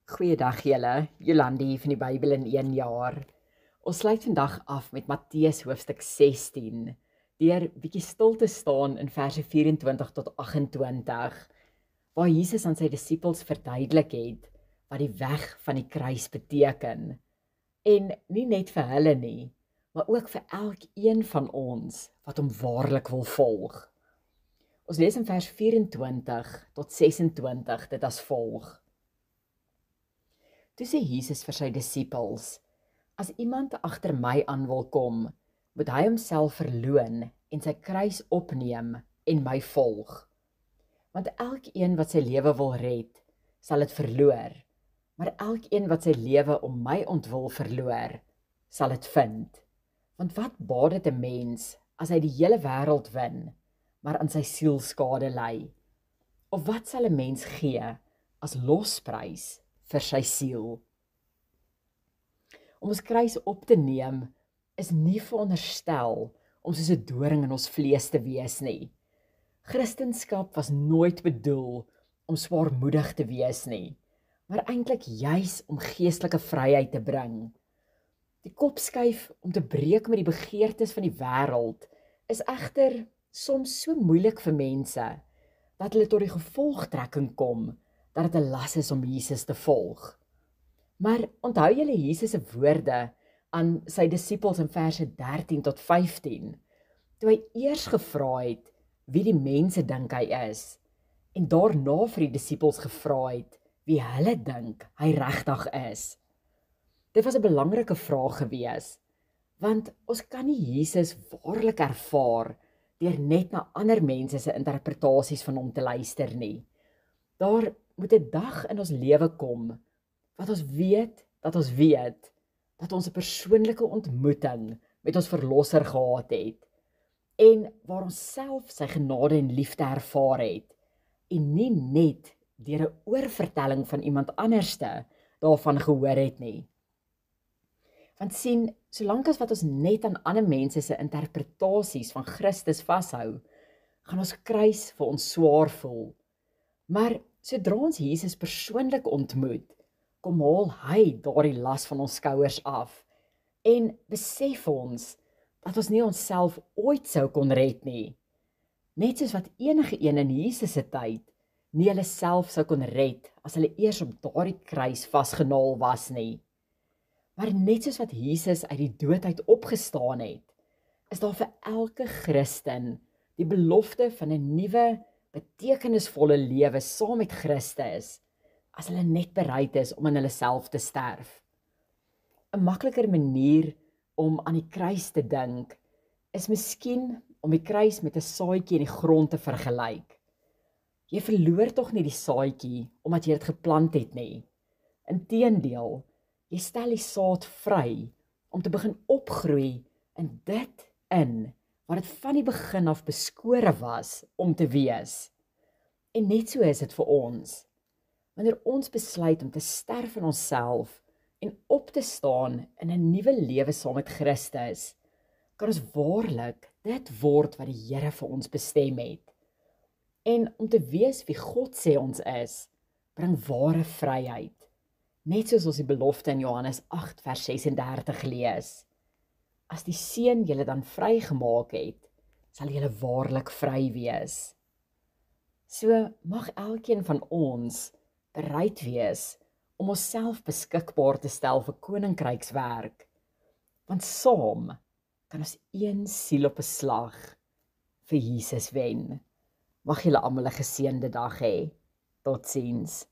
Goeiedag julle, Jolandi van die Bybel in 1 jaar. Ons sluit vandag af met Matteus hoofstuk 16, deur bietjie stil te staan in verse 24 tot 28, waar Jesus aan sy disippels verduidelik het wat die weg van die kruis beteken. En nie net vir hulle nie, maar ook vir elkeen van ons wat hom waarlik wil volg. Ons lees in vers 24 tot 26 dit as volg. Toe sê Jesus vir sy disippels: As iemand agter my aan wil kom, moet hy homself verloon en sy kruis opneem en my volg. Want elkeen wat sy lewe wil red, sal dit verloor, maar elkeen wat sy lewe om my ontwil verloor, sal dit vind. Want wat baat dit 'n mens as hy die hele wêreld wen, maar aan sy siel skade ly? Of wat sal 'n mens gee as losprys vir sy siel? Om ons kruis op te neem is nie veronderstel om soos 'n doring in ons vlees te wees nie. Christendom was nooit bedoel om swaarmoedig te wees nie, maar eintlik juis om geestelike vryheid te bring. Die kopskuif om te breek met die begeertes van die wêreld is egter soms so moeilik vir mense dat hulle tot die gevolgtrekking kom dat dit 'n las is om Jesus te volg. Maar onthou julle Jesus se woorde aan sy disippels in verse 13 tot 15, toe hy eers gevra het wie die mense dink hy is, en daarna vir die disippels gevra het wie hulle dink hy regtig is. Dit was 'n belangrike vraag gewees, want ons kan nie Jesus waarlik ervaar deur net na ander mense se interpretasies van hom te luister nie. Daar moet 'n dag in ons lewe kom wat ons weet dat ons 'n persoonlike ontmoeting met ons verlosser gehad het en waar ons self sy genade en liefde ervaar het en nie net deur 'n oorvertelling van iemand anderste daarvan gehoor het nie. Want sien, solank as wat ons net aan ander mense se interpretasies van Christus vashou, gaan ons kruis vir ons swaar voel. Maar sodra ons Jesus persoonlik ontmoet, kom haal hy daardie las van ons skouers af en besef ons dat ons nie onsself ooit sou kon red nie. Net soos wat enige een in Jesus se tyd nie hulle self sou kon red as hulle eers op daardie kruis vasgenaal was nie. Maar net soos wat Jesus uit die dood uit opgestaan het, is daar vir elke Christen die belofte van 'n nuwe, betekenisvolle lewe saam met Christus, as hulle net bereid is om aan hulle self te sterf. 'n Makliker manier om aan die kruis te dink, is miskien om die kruis met 'n saadjie in die grond te vergelyk. Jy verloor tog nie die saadjie omdat jy dit geplant het nie. Inteendeel, jy stel die saad vry om te begin opgroei in dit wat dit van die begin af beskore was om te wees. En net so is dit vir ons. Wanneer ons besluit om te sterf in onsself en op te staan in 'n nuwe lewe saam met Christus, kan ons waarlik dit word wat die Here vir ons bestem het. En om te wees wie God sê ons is, bring ware vryheid. Net soos ons die belofte in Johannes 8 vers 36 lees. As die Seun julle dan vrygemaak het, sal julle waarlik vry wees. So mag elkeen van ons bereid wees om onsself beskikbaar te stel vir koninkrykswerk, want saam kan ons een siel op 'n slag vir Jesus wen. Mag julle almal 'n geseënde dag hê. Totsiens.